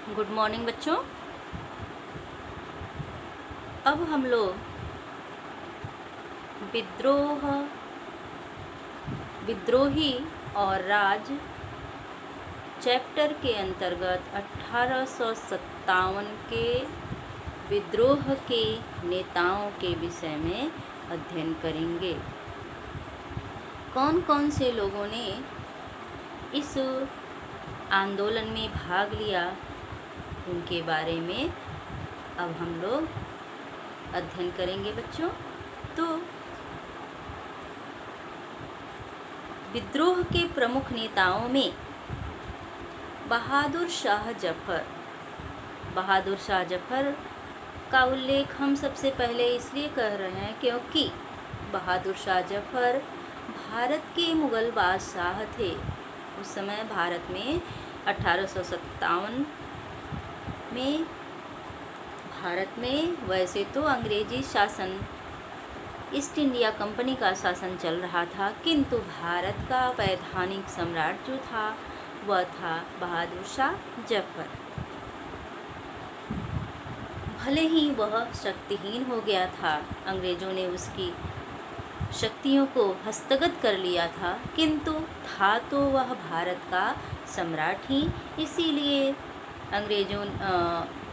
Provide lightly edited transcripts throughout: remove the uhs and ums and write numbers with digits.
Good morning बच्चों। अब हम लोग विद्रोही और राज चैप्टर के अंतर्गत 1857 के विद्रोह के नेताओं के विषय में अध्ययन करेंगे। कौन कौन से लोगों ने इस आंदोलन में भाग लिया, उनके बारे में अब हम लोग अध्ययन करेंगे बच्चों। तो विद्रोह के प्रमुख नेताओं में बहादुर शाह जफर का उल्लेख हम सबसे पहले इसलिए कह रहे हैं क्योंकि बहादुर शाह जफर भारत के मुग़ल बादशाह थे। उस समय भारत में 1857 में भारत में वैसे तो अंग्रेजी शासन, ईस्ट इंडिया कंपनी का शासन चल रहा था, किंतु भारत का वैधानिक सम्राट जो था वह था बहादुर शाह जफर। भले ही वह शक्तिहीन हो गया था, अंग्रेज़ों ने उसकी शक्तियों को हस्तगत कर लिया था, किंतु था तो वह भारत का सम्राट ही। इसीलिए अंग्रेज़ों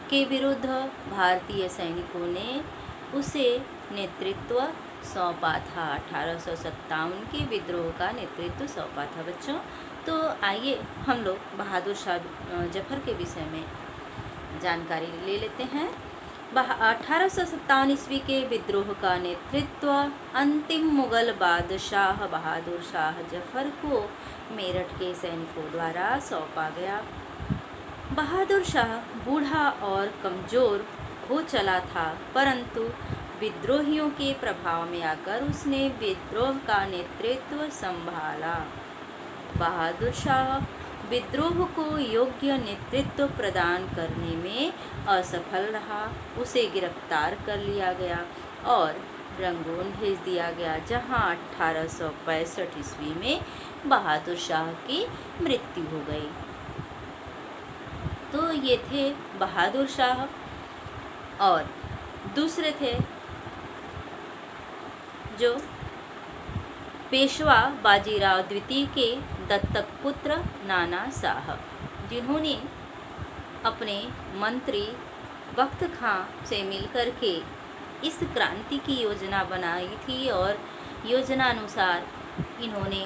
के विरुद्ध भारतीय सैनिकों ने उसे नेतृत्व सौंपा था। 1857 के विद्रोह का नेतृत्व सौंपा था बच्चों। तो आइए हम लोग बहादुर शाह जफर के विषय में जानकारी ले लेते हैं। 1857 ईस्वी के विद्रोह का नेतृत्व अंतिम मुग़ल बादशाह बहादुर शाह जफर को मेरठ के सैनिकों द्वारा सौंपा गया। बहादुर शाह बूढ़ा और कमज़ोर हो चला था, परंतु विद्रोहियों के प्रभाव में आकर उसने विद्रोह का नेतृत्व संभाला। बहादुर शाह विद्रोह को योग्य नेतृत्व प्रदान करने में असफल रहा। उसे गिरफ्तार कर लिया गया और रंगून भेज दिया गया, जहां 1865 ईस्वी में बहादुर शाह की मृत्यु हो गई। तो ये थे बहादुर शाह। और दूसरे थे जो पेशवा बाजीराव द्वितीय के दत्तक पुत्र नाना साहब, जिन्होंने अपने मंत्री बख्त खां से मिलकर के इस क्रांति की योजना बनाई थी और योजना अनुसार इन्होंने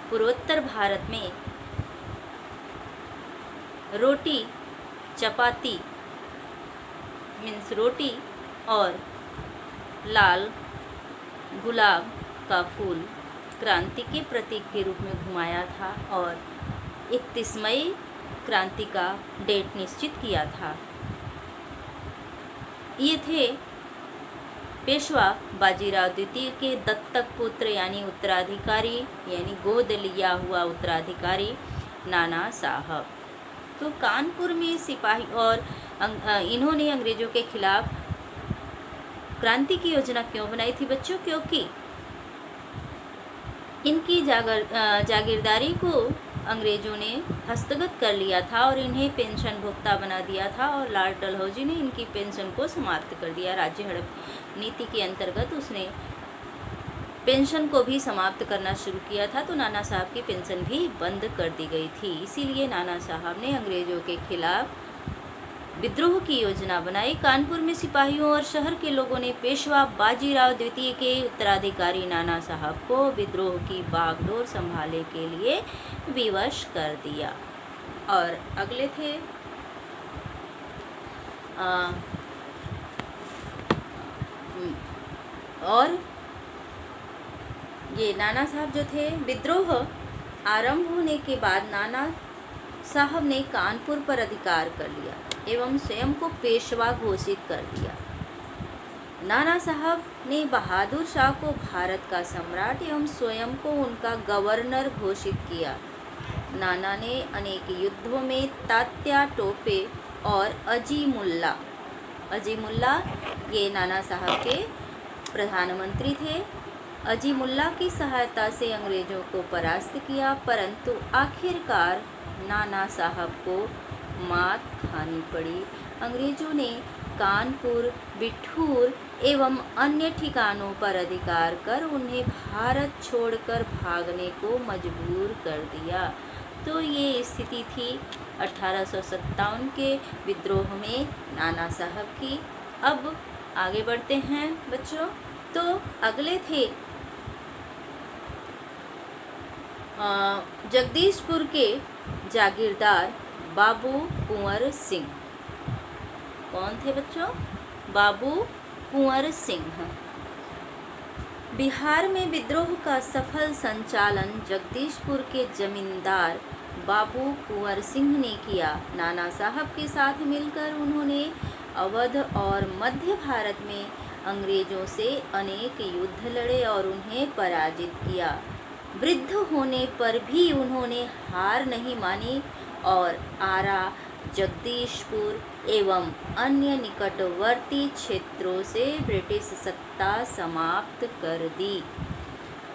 पूर्वोत्तर भारत में रोटी चपाती मीन्स रोटी और लाल गुलाब का फूल क्रांति के प्रतीक के रूप में घुमाया था और 31 मई क्रांति का डेट निश्चित किया था। ये थे पेशवा बाजीराव द्वितीय के दत्तक पुत्र यानी उत्तराधिकारी, यानी गोद लिया हुआ उत्तराधिकारी नाना साहब। तो कानपुर में सिपाही और इन्होंने अंग्रेज़ों के खिलाफ क्रांति की योजना क्यों बनाई थी बच्चों? क्योंकि इनकी जागीरदारी को अंग्रेज़ों ने हस्तगत कर लिया था और इन्हें पेंशन भोक्ता बना दिया था और लॉर्ड डलहौजी ने इनकी पेंशन को समाप्त कर दिया। राज्य हड़प नीति के अंतर्गत उसने पेंशन को भी समाप्त करना शुरू किया था, तो नाना साहब की पेंशन भी बंद कर दी गई थी। इसीलिए नाना साहब ने अंग्रेज़ों के खिलाफ विद्रोह की योजना बनाई। कानपुर में सिपाहियों और शहर के लोगों ने पेशवा बाजीराव द्वितीय के उत्तराधिकारी नाना साहब को विद्रोह की बागडोर संभालने के लिए विवश कर दिया। और अगले थे और ये नाना साहब जो थे, विद्रोह आरंभ होने के बाद नाना साहब ने कानपुर पर अधिकार कर लिया एवं स्वयं को पेशवा घोषित कर दिया। नाना साहब ने बहादुर शाह को भारत का सम्राट एवं स्वयं को उनका गवर्नर घोषित किया। नाना ने अनेक युद्धों में तात्या टोपे और अजीमुल्ला ये नाना साहब के प्रधानमंत्री थे। अजीमुल्ला की सहायता से अंग्रेज़ों को परास्त किया, परंतु आखिरकार नाना साहब को मात खानी पड़ी। अंग्रेजों ने कानपुर, बिठूर एवं अन्य ठिकानों पर अधिकार कर उन्हें भारत छोड़कर भागने को मजबूर कर दिया। तो ये स्थिति थी 1857 के विद्रोह में नाना साहब की। अब आगे बढ़ते हैं बच्चों। तो अगले थे जगदीशपुर के जागीरदार बाबू कुंवर सिंह। कौन थे बच्चों? बाबू कुंवर सिंह। बिहार में विद्रोह का सफल संचालन जगदीशपुर के जमींदार बाबू कुंवर सिंह ने किया। नाना साहब के साथ मिलकर उन्होंने अवध और मध्य भारत में अंग्रेजों से अनेक युद्ध लड़े और उन्हें पराजित किया। वृद्ध होने पर भी उन्होंने हार नहीं मानी और आरा, जगदीशपुर एवं अन्य निकटवर्ती क्षेत्रों से ब्रिटिश सत्ता समाप्त कर दी।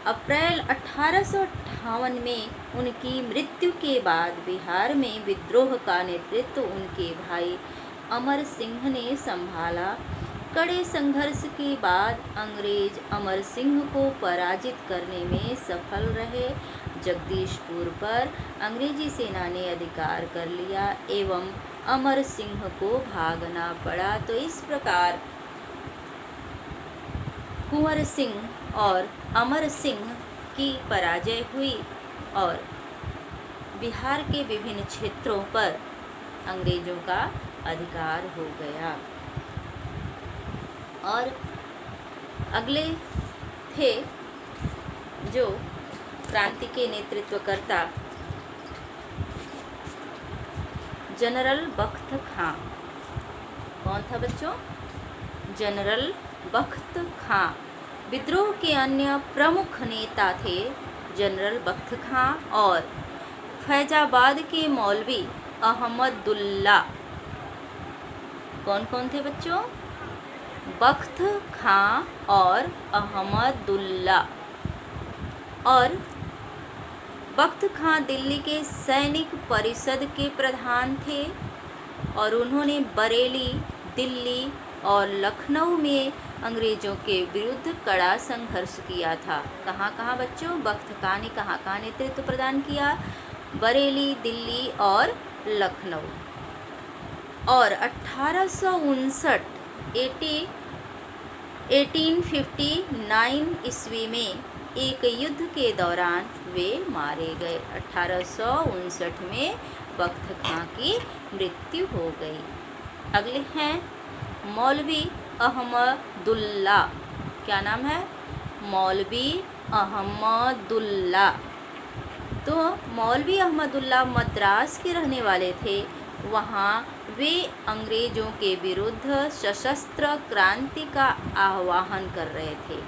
अप्रैल 1858 में उनकी मृत्यु के बाद बिहार में विद्रोह का नेतृत्व उनके भाई अमर सिंह ने संभाला। कड़े संघर्ष के बाद अंग्रेज अमर सिंह को पराजित करने में सफल रहे। जगदीशपुर पर अंग्रेजी सेना ने अधिकार कर लिया एवं अमर सिंह को भागना पड़ा। तो इस प्रकार कुंवर सिंह और अमर सिंह की पराजय हुई और बिहार के विभिन्न क्षेत्रों पर अंग्रेजों का अधिकार हो गया। और अगले थे जो क्रांति के नेतृत्वकर्ता जनरल बख्त खां। कौन था बच्चों? जनरल बख्त खां। विद्रोह के अन्य प्रमुख नेता थे जनरल बख्त खां और फैजाबाद के मौलवी अहमदुल्ला। कौन कौन थे बच्चों? बख्त खां और अहमदुल्ला। और बख्त खां दिल्ली के सैनिक परिषद के प्रधान थे और उन्होंने बरेली, दिल्ली और लखनऊ में अंग्रेजों के विरुद्ध कड़ा संघर्ष किया था। कहाँ कहाँ बच्चों? बख्त खां ने कहाँ कहाँ नेतृत्व प्रदान किया? बरेली, दिल्ली और लखनऊ। और 1859 ईस्वी में एक युद्ध के दौरान वे मारे गए। 1859 में बख्त खां की मृत्यु हो गई। अगले हैं मौलवी अहमदुल्ला। क्या नाम है? मौलवी अहमदुल्ला। तो मौलवी अहमदुल्ला मद्रास के रहने वाले थे। वहाँ वे अंग्रेजों के विरुद्ध सशस्त्र क्रांति का आह्वान कर रहे थे।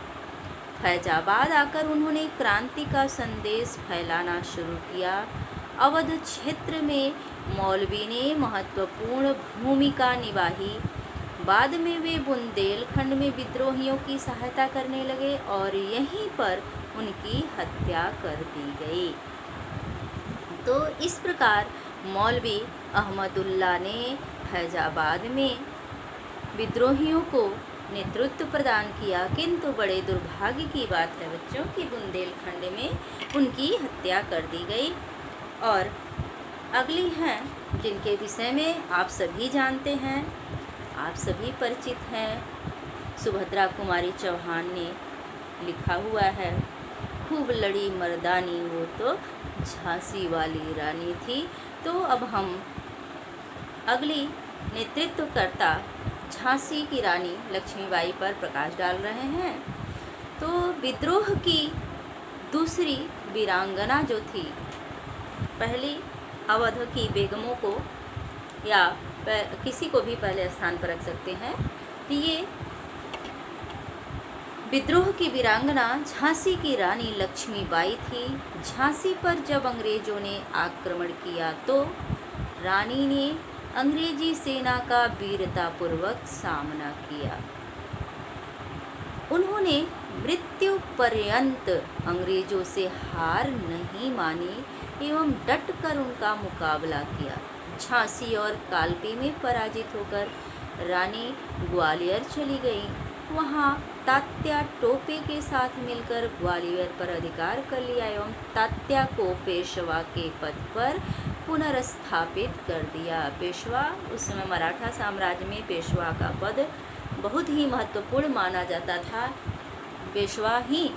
फैजाबाद आकर उन्होंने क्रांति का संदेश फैलाना शुरू किया। अवध क्षेत्र में मौलवी ने महत्वपूर्ण भूमिका निभाई। बाद में वे बुंदेलखंड में विद्रोहियों की सहायता करने लगे और यहीं पर उनकी हत्या कर दी गई। तो इस प्रकार मौलवी अहमदुल्ला ने फैजाबाद में विद्रोहियों को नेतृत्व प्रदान किया, किंतु बड़े दुर्भाग्य की बात है बच्चों कि बुंदेलखंड में उनकी हत्या कर दी गई। और अगली हैं जिनके विषय में आप सभी जानते हैं, आप सभी परिचित हैं। सुभद्रा कुमारी चौहान ने लिखा हुआ है, खूब लड़ी मर्दानी वो तो झांसी वाली रानी थी। तो अब हम अगली नेतृत्वकर्ता झांसी की रानी लक्ष्मीबाई पर प्रकाश डाल रहे हैं। तो विद्रोह की दूसरी वीरांगना जो थी, पहली अवध की बेगमों को या किसी को भी पहले स्थान पर रख सकते हैं। ये विद्रोह की वीरांगना झांसी की रानी लक्ष्मीबाई थी। झांसी पर जब अंग्रेजों ने आक्रमण किया तो रानी ने अंग्रेजी सेना का वीरतापूर्वक सामना किया। उन्होंने मृत्यु पर्यंत अंग्रेजों से हार नहीं मानी एवं डट कर उनका मुकाबला किया। झांसी और कालपी में पराजित होकर रानी ग्वालियर चली गई। वहाँ तात्या टोपे के साथ मिलकर ग्वालियर पर अधिकार कर लिया एवं तात्या को पेशवा के पद पर पुनर्स्थापित कर दिया। पेशवा, उस समय मराठा साम्राज्य में पेशवा का पद बहुत ही महत्वपूर्ण माना जाता था। पेशवा ही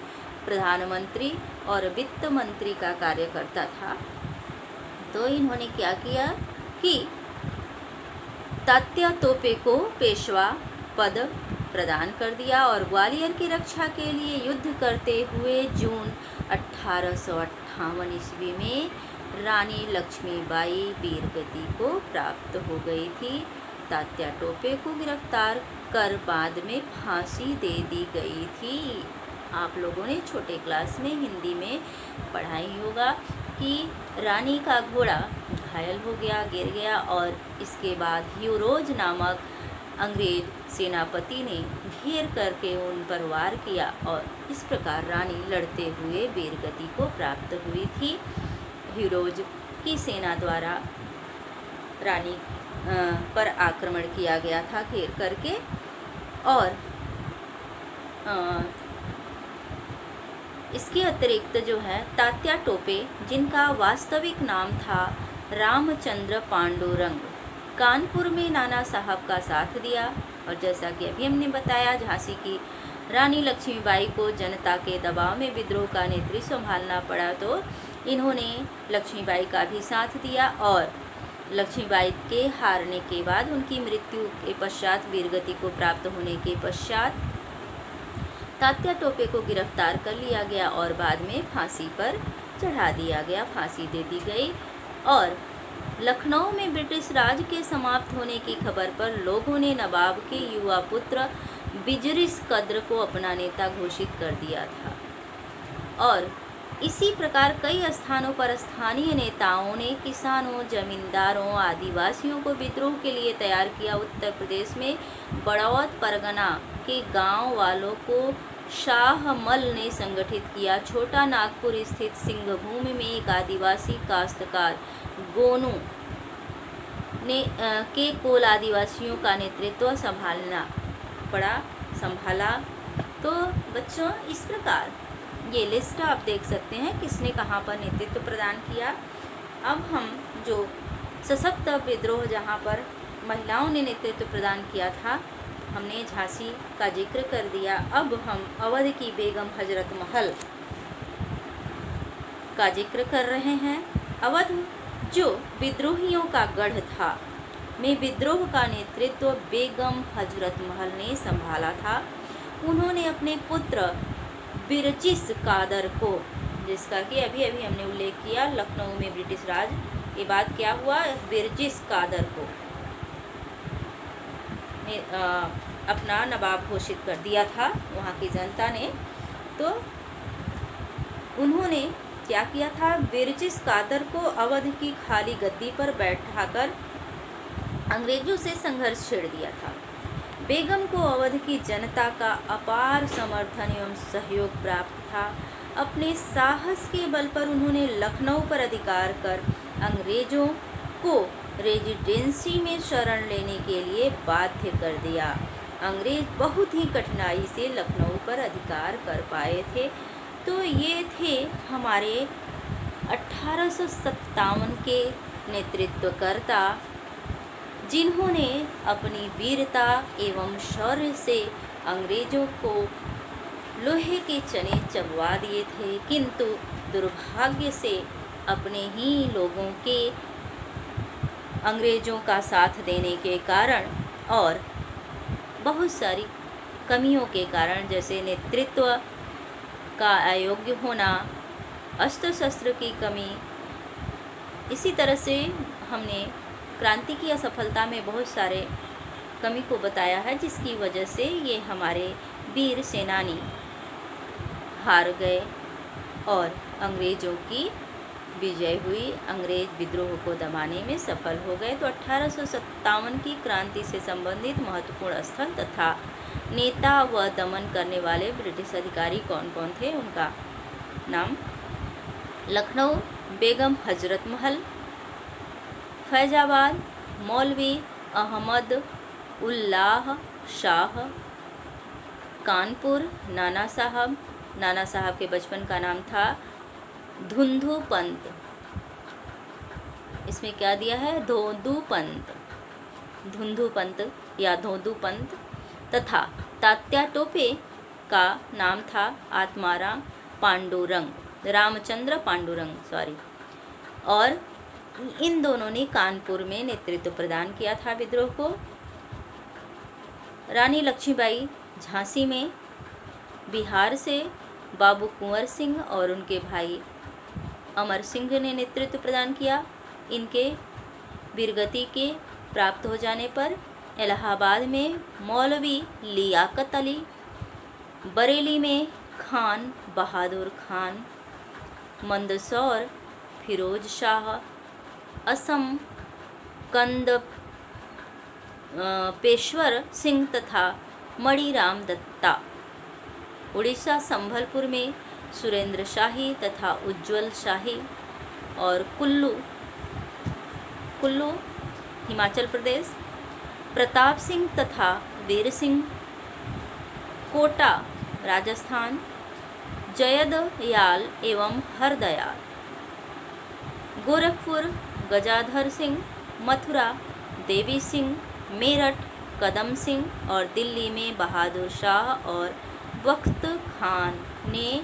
प्रधानमंत्री और वित्त मंत्री का कार्य करता था। तो इन्होंने क्या किया कि तात्या टोपे को पेशवा पद प्रदान कर दिया और ग्वालियर की रक्षा के लिए युद्ध करते हुए जून 1858 ईस्वी में रानी लक्ष्मीबाई वीरगति को प्राप्त हो गई थी। तात्या टोपे को गिरफ्तार कर बाद में फांसी दे दी गई थी। आप लोगों ने छोटे क्लास में हिंदी में पढ़ा ही होगा कि रानी का घोड़ा घायल हो गया, गिर गया और इसके बाद ह्यूरोज नामक अंग्रेज सेनापति ने घेर करके उन पर वार किया और इस प्रकार रानी लड़ते हुए वीरगति को प्राप्त हुई थी। ह्यूरोज की सेना द्वारा रानी पर आक्रमण किया गया था घेर करके और इसके अतिरिक्त जो है तात्या टोपे, जिनका वास्तविक नाम था रामचंद्र पांडुरंग, कानपुर में नाना साहब का साथ दिया और जैसा कि अभी हमने बताया झांसी की रानी लक्ष्मीबाई को जनता के दबाव में विद्रोह का नेतृत्व संभालना पड़ा, तो इन्होंने लक्ष्मीबाई का भी साथ दिया और लक्ष्मीबाई के हारने के बाद उनकी मृत्यु के पश्चात वीरगति को प्राप्त होने के पश्चात तात्या टोपे को गिरफ्तार कर लिया गया और बाद में फांसी पर चढ़ा दिया गया, फांसी दे दी गई। और लखनऊ में ब्रिटिश राज के समाप्त होने की खबर पर लोगों ने नवाब के युवा पुत्र बिजरिस कद्र को अपना नेता घोषित कर दिया था और इसी प्रकार कई स्थानों पर स्थानीय नेताओं ने किसानों, जमींदारों, आदिवासियों को विद्रोह के लिए तैयार किया। उत्तर प्रदेश में बड़ौद परगना के गांव वालों को शाहमल ने संगठित किया। छोटा नागपुर स्थित सिंहभूमि में एक आदिवासी काश्तकार गोनू ने के कोल आदिवासियों का नेतृत्व संभाला। तो बच्चों, इस प्रकार ये लिस्ट आप देख सकते हैं किसने कहाँ पर नेतृत्व प्रदान किया। अब हम जो सशक्त विद्रोह जहाँ पर महिलाओं ने नेतृत्व प्रदान किया था, हमने झांसी का जिक्र कर दिया। अब हम अवध की बेगम हजरत महल का जिक्र कर रहे हैं। अवध जो विद्रोहियों का गढ़ था, में विद्रोह का नेतृत्व बेगम हजरत महल ने संभाला था। उन्होंने अपने पुत्र बिरजिस कादर को, जिसका कि अभी हमने उल्लेख किया, लखनऊ में ब्रिटिश राज के बाद क्या हुआ, बिरजिस कादर को अपना नवाब घोषित कर दिया था वहाँ की जनता ने। तो उन्होंने क्या किया था, बिरजिस कादर को अवध की खाली गद्दी पर बैठाकर अंग्रेजों से संघर्ष छेड़ दिया था। बेगम को अवध की जनता का अपार समर्थन एवं सहयोग प्राप्त था। अपने साहस के बल पर उन्होंने लखनऊ पर अधिकार कर अंग्रेजों को रेजिडेंसी में शरण लेने के लिए बाध्य कर दिया। अंग्रेज बहुत ही कठिनाई से लखनऊ पर अधिकार कर पाए थे। तो ये थे हमारे 1857 के नेतृत्वकर्ता, जिन्होंने अपनी वीरता एवं शौर्य से अंग्रेजों को लोहे के चने चबवा दिए थे, किंतु दुर्भाग्य से अपने ही लोगों के अंग्रेजों का साथ देने के कारण और बहुत सारी कमियों के कारण, जैसे नेतृत्व का अयोग्य होना, अस्त्र शस्त्र की कमी, इसी तरह से हमने क्रांति की असफलता में बहुत सारे कमी को बताया है, जिसकी वजह से ये हमारे वीर सेनानी हार गए और अंग्रेज़ों की विजय हुई। अंग्रेज विद्रोह को दबाने में सफल हो गए। तो 1857 की क्रांति से संबंधित महत्वपूर्ण स्थल तथा नेता व दमन करने वाले ब्रिटिश अधिकारी कौन कौन थे, उनका नाम: लखनऊ बेगम हजरत महल, फैजाबाद मौलवी अहमद उल्लाह शाह, कानपुर नाना साहब के बचपन का नाम था धुंधु पंत, इसमें क्या दिया है धोंधु पंत या धोंधु पंत, तथा तात्या टोपे का नाम था आत्माराम पांडुरंग, रामचंद्र पांडुरंग सॉरी। और इन दोनों ने कानपुर में नेतृत्व प्रदान किया था विद्रोह को। रानी लक्ष्मीबाई झांसी में, बिहार से बाबू कुंवर सिंह और उनके भाई अमर सिंह ने नेतृत्व प्रदान किया। इनके वीरगति के प्राप्त हो जाने पर इलाहाबाद में मौलवी लियाकत अली, बरेली में खान बहादुर खान, मंदसौर फिरोज शाह, असम कंद पेश्वर सिंह तथा मणिराम दत्ता, उड़ीसा संभलपुर में सुरेंद्र शाही तथा उज्ज्वल शाही, और कुल्लू हिमाचल प्रदेश प्रताप सिंह तथा वीर सिंह, कोटा राजस्थान जयदयाल एवं हरदयाल, गोरखपुर गजाधर सिंह, मथुरा देवी सिंह, मेरठ कदम सिंह और दिल्ली में बहादुर शाह और बख्त खान ने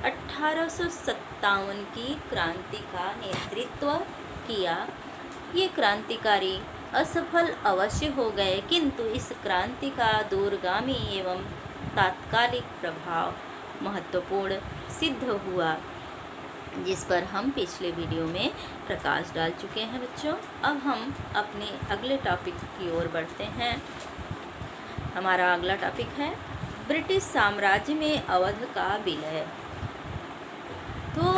1857 की क्रांति का नेतृत्व किया। ये क्रांतिकारी असफल अवश्य हो गए, किंतु इस क्रांति का दूरगामी एवं तात्कालिक प्रभाव महत्वपूर्ण सिद्ध हुआ, जिस पर हम पिछले वीडियो में प्रकाश डाल चुके हैं बच्चों। अब हम अपने अगले टॉपिक की ओर बढ़ते हैं। हमारा अगला टॉपिक है ब्रिटिश साम्राज्य में अवध का विलय। तो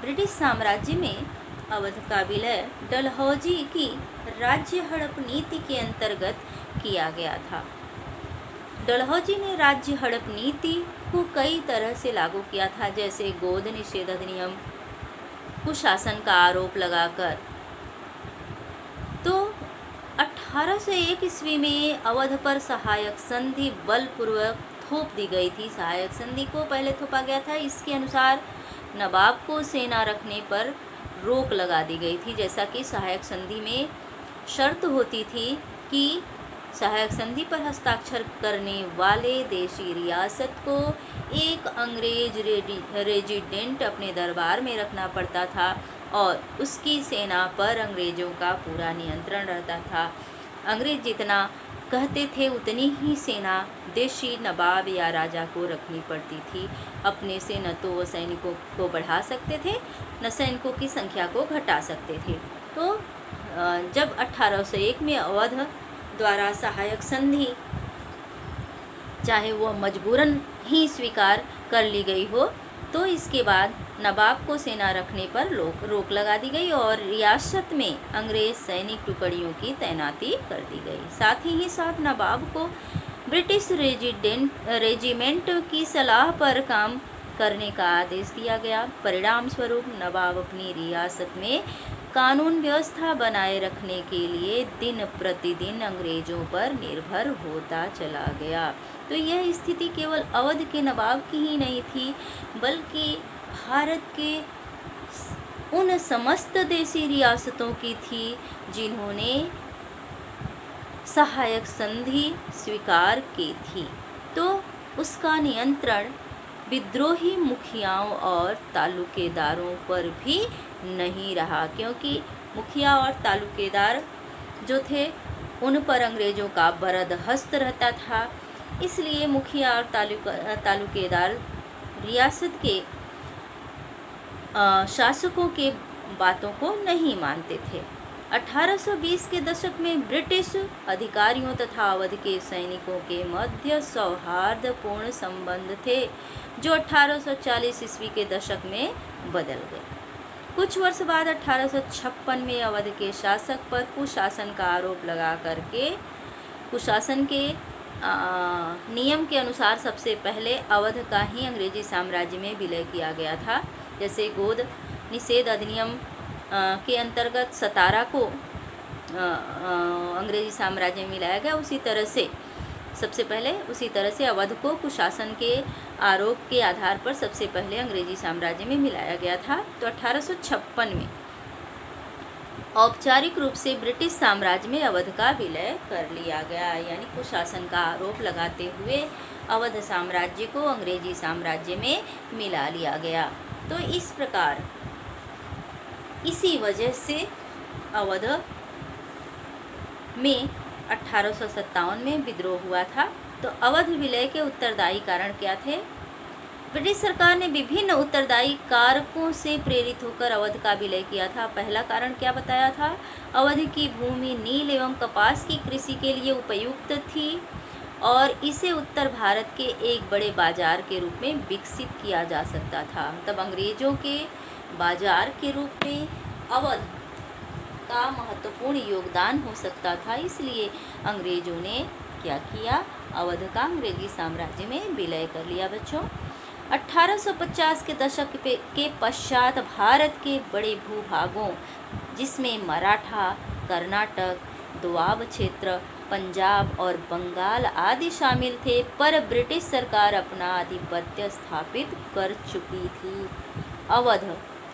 ब्रिटिश साम्राज्य में अवध का विलय डलहौजी की राज्य हड़प नीति के अंतर्गत किया गया था। डलहौजी ने राज्य हड़प नीति को कई तरह से लागू किया था, जैसे गोद निषेध अधिनियम, कुशासन का आरोप लगाकर। तो 1801 ईस्वी में अवध पर सहायक संधि बलपूर्वक थोप दी गई थी। सहायक संधि को पहले थोपा गया था। इसके अनुसार नवाब को सेना रखने पर रोक लगा दी गई थी, जैसा कि सहायक संधि में शर्त होती थी कि सहायक संधि पर हस्ताक्षर करने वाले देशी रियासत को एक अंग्रेज रेजिडेंट अपने दरबार में रखना पड़ता था और उसकी सेना पर अंग्रेज़ों का पूरा नियंत्रण रहता था। अंग्रेज जितना कहते थे उतनी ही सेना देशी नवाब या राजा को रखनी पड़ती थी। अपने से न तो वो सैनिकों को बढ़ा सकते थे, न सैनिकों की संख्या को घटा सकते थे। तो जब 1801 में अवध द्वारा सहायक संधि चाहे वो मजबूरन ही स्वीकार कर ली गई हो, तो इसके बाद नवाब को सेना रखने पर रोक लगा दी गई और रियासत में अंग्रेज सैनिक टुकड़ियों की तैनाती कर दी गई। साथ ही साथ नवाब को ब्रिटिश रेजिमेंट की सलाह पर काम करने का आदेश दिया गया। परिणाम स्वरूप नवाब अपनी रियासत में कानून व्यवस्था बनाए रखने के लिए दिन प्रतिदिन अंग्रेज़ों पर निर्भर होता चला गया। तो यह स्थिति केवल अवध के नवाब की ही नहीं थी, बल्कि भारत के उन समस्त देशी रियासतों की थी जिन्होंने सहायक संधि स्वीकार की थी। तो उसका नियंत्रण विद्रोही मुखियाओं और तालुकेदारों पर भी नहीं रहा, क्योंकि मुखिया और तालुकेदार जो थे उन पर अंग्रेज़ों का बरदहस्त रहता था। इसलिए मुखिया और तालुकेदार रियासत के शासकों के बातों को नहीं मानते थे। 1820 के दशक में ब्रिटिश अधिकारियों तथा अवध के सैनिकों के मध्य सौहार्दपूर्ण संबंध थे, जो 1840 ईस्वी के दशक में बदल गए। कुछ वर्ष बाद 1856 में अवध के शासक पर कुशासन का आरोप लगा करके कुशासन के नियम के अनुसार सबसे पहले अवध का ही अंग्रेजी साम्राज्य में विलय किया गया था। जैसे गोद निषेध अधिनियम के अंतर्गत सतारा को अंग्रेजी साम्राज्य में मिलाया गया, उसी तरह से अवध को कुशासन के आरोप के आधार पर सबसे पहले अंग्रेजी साम्राज्य में मिलाया गया था। तो 1856 में औपचारिक रूप से ब्रिटिश साम्राज्य में अवध का विलय कर लिया गया, यानी कुशासन का आरोप लगाते हुए अवध साम्राज्य को अंग्रेजी साम्राज्य में मिला लिया गया। तो इस प्रकार इसी वजह से अवध में 1857 में विद्रोह हुआ था। तो अवध विलय के उत्तरदायी कारण क्या थे? ब्रिटिश सरकार ने विभिन्न उत्तरदायी कारकों से प्रेरित होकर अवध का विलय किया था। पहला कारण क्या बताया था? अवध की भूमि नील एवं कपास की कृषि के लिए उपयुक्त थी और इसे उत्तर भारत के एक बड़े बाजार के रूप में विकसित किया जा सकता था। तब अंग्रेजों के बाजार के रूप में अवध का महत्वपूर्ण योगदान हो सकता था, इसलिए अंग्रेजों ने क्या किया? अवध का अंग्रेजी साम्राज्य में विलय कर लिया। बच्चों, 1850 के दशक के पश्चात भारत के बड़े भूभागों जिसमें मराठा, कर्नाटक, दोआब क्षेत्र, पंजाब और बंगाल आदि शामिल थे, पर ब्रिटिश सरकार अपना आधिपत्य स्थापित कर चुकी थी। अवध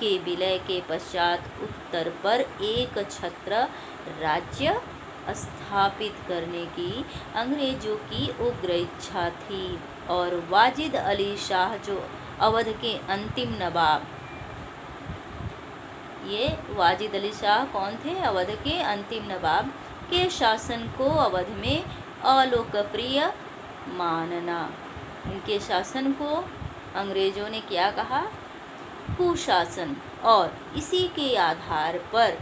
के विलय के पश्चात उत्तर पर एक छत्र राज्य स्थापित करने की अंग्रेजों की उग्र इच्छा थी और वाजिद अली शाह, जो अवध के अंतिम नवाब, ये वाजिद अली शाह कौन थे? अवध के अंतिम नवाब के शासन को अवध में अलोकप्रिय मानना। उनके शासन को अंग्रेजों ने क्या कहा? कुशासन, और इसी के आधार पर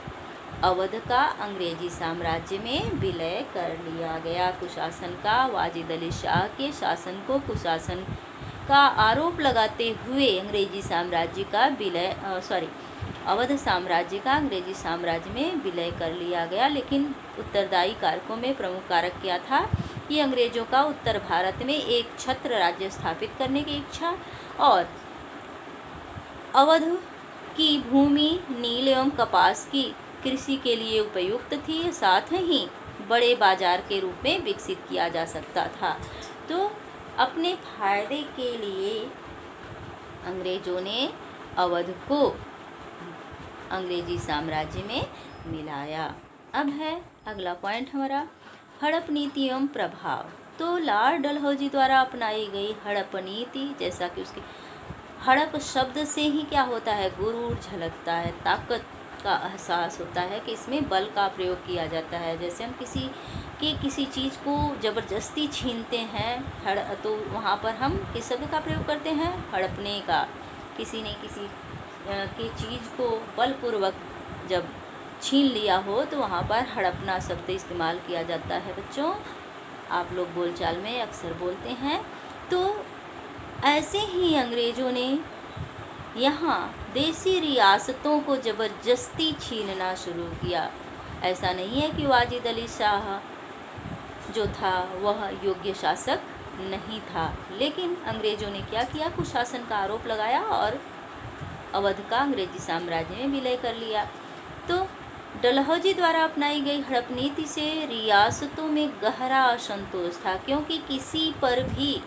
अवध का अंग्रेजी साम्राज्य में विलय कर लिया गया। कुशासन का, वाजिद अली शाह के शासन को कुशासन का आरोप लगाते हुए अंग्रेजी साम्राज्य का अवध साम्राज्य का अंग्रेजी साम्राज्य में विलय कर लिया गया। लेकिन उत्तरदायी कारकों में प्रमुख कारक क्या था? कि अंग्रेजों का उत्तर भारत में एक छत्र राज्य स्थापित करने की इच्छा और अवध की भूमि नील एवं कपास की कृषि के लिए उपयुक्त थी, साथ ही बड़े बाजार के रूप में विकसित किया जा सकता था। तो अपने फायदे के लिए अंग्रेजों ने अवध को अंग्रेजी साम्राज्य में मिलाया। अब है अगला पॉइंट हमारा, हड़प नीति एवं प्रभाव। तो लॉर्ड डलहौजी द्वारा अपनाई गई हड़प नीति, जैसा कि उसके हड़प शब्द से ही क्या होता है? गुरूर झलकता है, ताकत का एहसास होता है कि इसमें बल का प्रयोग किया जाता है। जैसे हम किसी चीज़ को ज़बरदस्ती छीनते हैं, तो वहाँ पर हम किस शब्द का प्रयोग करते हैं? हड़पने का। किसी ने किसी की चीज़ को बलपूर्वक जब छीन लिया हो तो वहाँ पर हड़पना शब्द इस्तेमाल किया जाता है। बच्चों, आप लोग बोलचाल में अक्सर बोलते हैं। तो ऐसे ही अंग्रेज़ों ने यहाँ देसी रियासतों को ज़बरदस्ती छीनना शुरू किया। ऐसा नहीं है कि वाजिद अली शाह जो था वह योग्य शासक नहीं था, लेकिन अंग्रेज़ों ने क्या किया? कुशासन का आरोप लगाया और अवध का अंग्रेजी साम्राज्य में विलय कर लिया। तो डलहौजी द्वारा अपनाई गई हड़प नीति से रियासतों में गहरा असंतोष था, क्योंकि किसी पर भी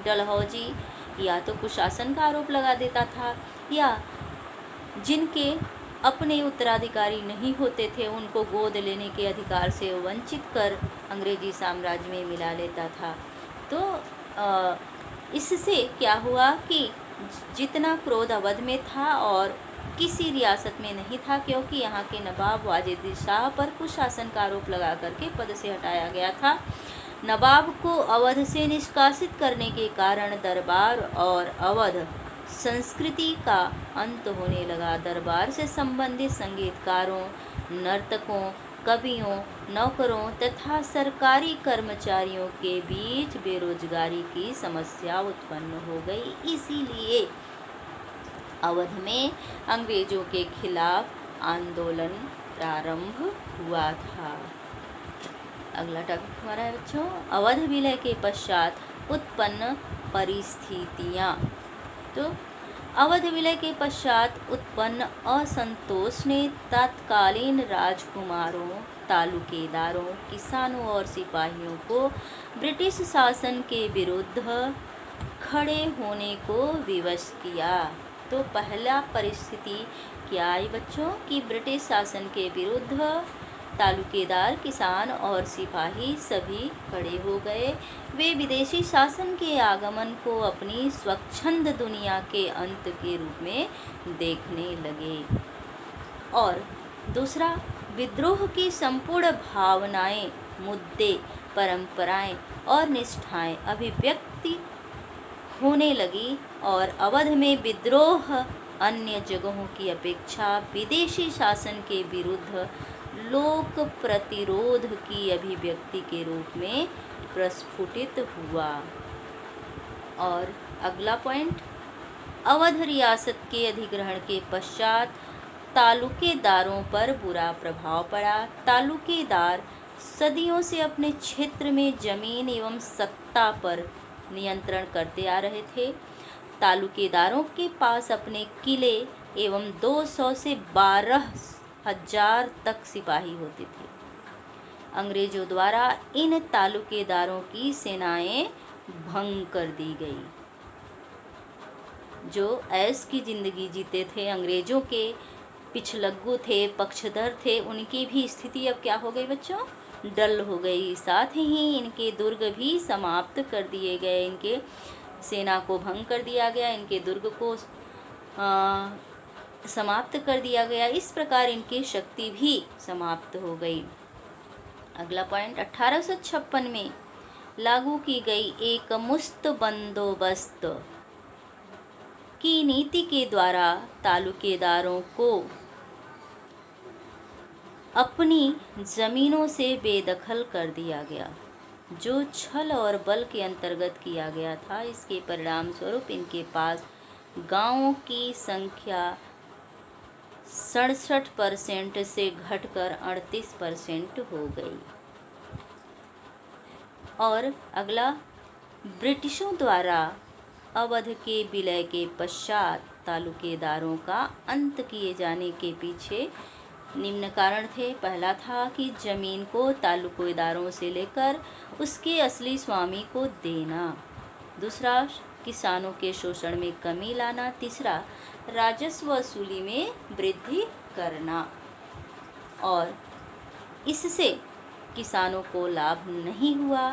डलहौजी या तो कुशासन का आरोप लगा देता था या जिनके अपने उत्तराधिकारी नहीं होते थे उनको गोद लेने के अधिकार से वंचित कर अंग्रेजी साम्राज्य में मिला लेता था। तो इससे क्या हुआ कि जितना क्रोध अवध में था और किसी रियासत में नहीं था, क्योंकि यहाँ के नवाब वाजिद अली शाह पर कुशासन का आरोप लगा करके पद से हटाया गया था। नवाब को अवध से निष्कासित करने के कारण दरबार और अवध संस्कृति का अंत होने लगा। दरबार से संबंधित संगीतकारों, नर्तकों, कवियों, नौकरों तथा सरकारी कर्मचारियों के बीच बेरोजगारी की समस्या उत्पन्न हो गई। इसीलिए अवध में अंग्रेजों के खिलाफ आंदोलन प्रारंभ हुआ था। अगला टॉपिक हमारा है बच्चों, अवध विलय के पश्चात उत्पन्न परिस्थितियाँ। तो अवध विलय के पश्चात उत्पन्न असंतोष ने तत्कालीन राजकुमारों, तालुकेदारों, किसानों और सिपाहियों को ब्रिटिश शासन के विरुद्ध खड़े होने को विवश किया। तो पहला परिस्थिति क्या आई बच्चों कि ब्रिटिश शासन के विरुद्ध तालुकेदार, किसान और सिपाही सभी खड़े हो गए। वे विदेशी शासन के आगमन को अपनी स्वच्छंद दुनिया के अंत के रूप में देखने लगे। और दूसरा, विद्रोह की संपूर्ण भावनाएं, मुद्दे, परंपराएं और निष्ठाएं अभिव्यक्ति होने लगी और अवध में विद्रोह अन्य जगहों की अपेक्षा विदेशी शासन के विरुद्ध लोक प्रतिरोध की अभिव्यक्ति के रूप में प्रस्फुटित हुआ। और अगला पॉइंट, अवध रियासत के अधिग्रहण के पश्चात तालुकेदारों पर बुरा प्रभाव पड़ा। तालुकेदार सदियों से अपने क्षेत्र में जमीन एवं सत्ता पर नियंत्रण करते आ रहे थे। तालुकेदारों के पास अपने किले एवं 200 से 12,000 तक सिपाही होते थे। अंग्रेजों द्वारा इन तालुकेदारों की सेनाएं भंग कर दी गई। जो ऐश की जिंदगी जीते थे, अंग्रेजों के पिछलग्गू थे, पक्षधर थे, उनकी भी स्थिति अब क्या हो गई बच्चों, डल हो गई। साथ ही इनके दुर्ग भी समाप्त कर दिए गए, इनके सेना को भंग कर दिया गया, इनके दुर्ग को समाप्त कर दिया गया। इस प्रकार इनकी शक्ति भी समाप्त हो गई। अगला पॉइंट, 1856 में लागू की गई एक मुस्त बंदोबस्त की नीति के द्वारा तालुकेदारों को अपनी जमीनों से बेदखल कर दिया गया, जो छल और बल के अंतर्गत किया गया था। इसके परिणाम स्वरूप इनके पास गांवों की संख्या 67% से घटकर 38% हो गई। और अगला, ब्रिटिशों द्वारा अवध के विलय के पश्चात तालुकेदारों का अंत किए जाने के पीछे निम्न कारण थे। पहला था कि जमीन को तालुकेदारों से लेकर उसके असली स्वामी को देना। दूसरा, किसानों के शोषण में कमी लाना। तीसरा, राजस्व वसूली में वृद्धि करना। और इससे किसानों को लाभ नहीं हुआ,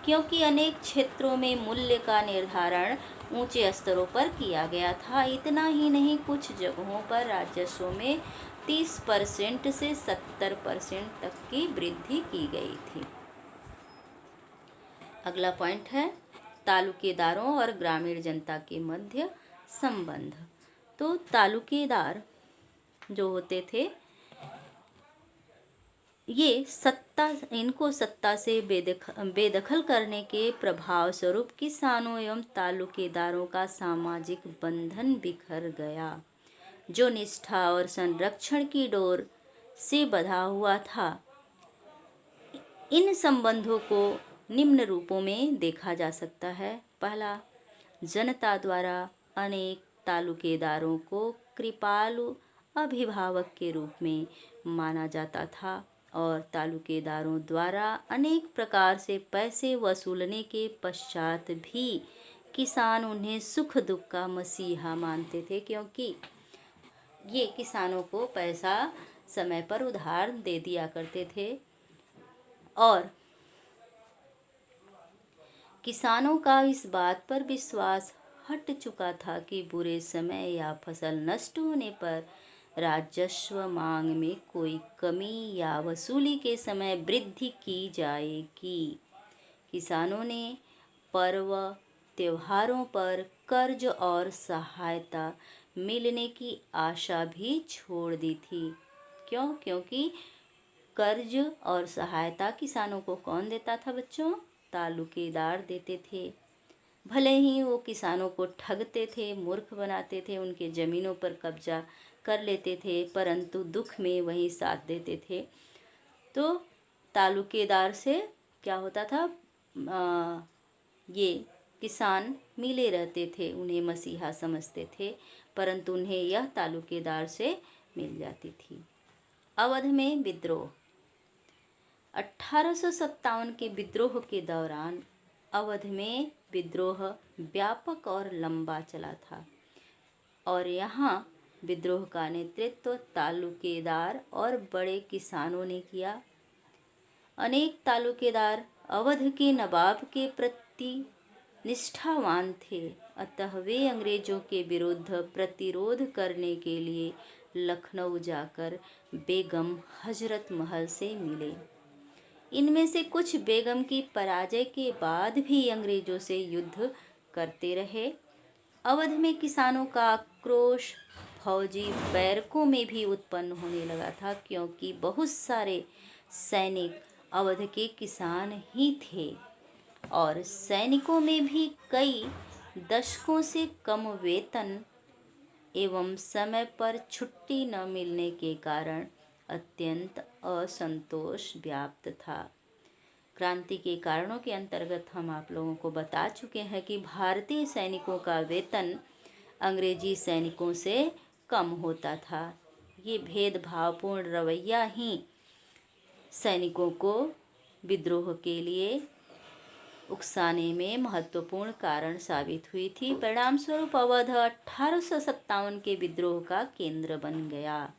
क्योंकि अनेक क्षेत्रों में मूल्य का निर्धारण ऊंचे स्तरों पर किया गया था। इतना ही नहीं, कुछ जगहों पर राजस्व में 30% से 70% तक की वृद्धि की गई थी। अगला पॉइंट है तालुकेदारों और ग्रामीण जनता के मध्य संबंध। तो तालुकेदार जो होते थे, ये इनको सत्ता से बेदखल करने के प्रभाव स्वरूप किसानों एवं तालुकेदारों का सामाजिक बंधन बिखर गया, जो निष्ठा और संरक्षण की डोर से बंधा हुआ था। इन संबंधों को निम्न रूपों में देखा जा सकता है। पहला, जनता द्वारा अनेक तालुकेदारों को कृपालु अभिभावक के रूप में माना जाता था और तालुकेदारों द्वारा अनेक प्रकार से पैसे वसूलने के पश्चात भी किसान उन्हें सुख दुख का मसीहा मानते थे, क्योंकि ये किसानों को पैसा समय पर उधार दे दिया करते थे। और किसानों का इस बात पर विश्वास हट चुका था कि बुरे समय या फसल नष्ट होने पर राजस्व मांग में कोई कमी या वसूली के समय वृद्धि की जाएगी। किसानों ने पर्व त्योहारों पर कर्ज और सहायता मिलने की आशा भी छोड़ दी थी। क्यों? क्योंकि कर्ज और सहायता किसानों को कौन देता था बच्चों? तालुकेदार देते थे। भले ही वो किसानों को ठगते थे, मूर्ख बनाते थे, उनके ज़मीनों पर कब्जा कर लेते थे, परंतु दुख में वही साथ देते थे। तो तालुकेदार से क्या होता था, ये किसान मिले रहते थे, उन्हें मसीहा समझते थे। परंतु उन्हें यह तालुकेदार से मिल जाती थी। अवध में विद्रोह। 1857 के विद्रोह के दौरान अवध में विद्रोह व्यापक और लंबा चला था और यहाँ विद्रोह का नेतृत्व तालुकेदार और बड़े किसानों ने किया। अनेक तालुकेदार अवध के नवाब के प्रति निष्ठावान थे, अतः वे अंग्रेजों के विरुद्ध प्रतिरोध करने के लिए लखनऊ जाकर बेगम हजरत महल से मिले। इनमें से कुछ बेगम की पराजय के बाद भी अंग्रेजों से युद्ध करते रहे। अवध में किसानों का आक्रोश फौजी बैरकों में भी उत्पन्न होने लगा था, क्योंकि बहुत सारे सैनिक अवध के किसान ही थे और सैनिकों में भी कई दशकों से कम वेतन एवं समय पर छुट्टी न मिलने के कारण अत्यंत असंतोष व्याप्त था। क्रांति के कारणों के अंतर्गत हम आप लोगों को बता चुके हैं कि भारतीय सैनिकों का वेतन अंग्रेजी सैनिकों से कम होता था। ये भेदभावपूर्ण रवैया ही सैनिकों को विद्रोह के लिए उकसाने में महत्वपूर्ण कारण साबित हुई थी। परिणाम स्वरूप अवध 1857 के विद्रोह का केंद्र बन गया।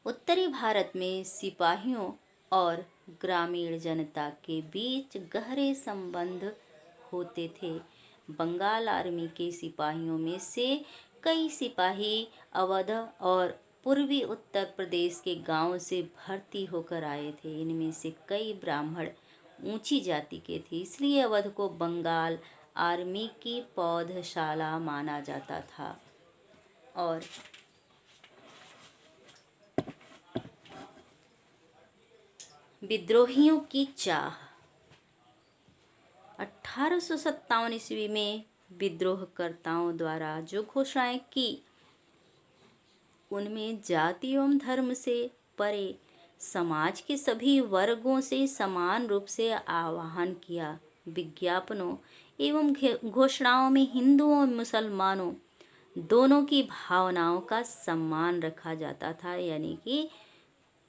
उत्तरी भारत में सिपाहियों और ग्रामीण जनता के बीच गहरे संबंध होते थे। बंगाल आर्मी के सिपाहियों में से कई सिपाही अवध और पूर्वी उत्तर प्रदेश के गांवों से भर्ती होकर आए थे। इनमें से कई ब्राह्मण ऊंची जाति के थे, इसलिए अवध को बंगाल आर्मी की पौधशाला माना जाता था। और विद्रोहियों की चाह। 1857 ईस्वी में विद्रोहकर्ताओं द्वारा जो घोषणाएं की, उनमें जाति एवं धर्म से परे समाज के सभी वर्गों से समान रूप से आह्वान किया। विज्ञापनों एवं घोषणाओं में हिंदुओं और मुसलमानों दोनों की भावनाओं का सम्मान रखा जाता था, यानी कि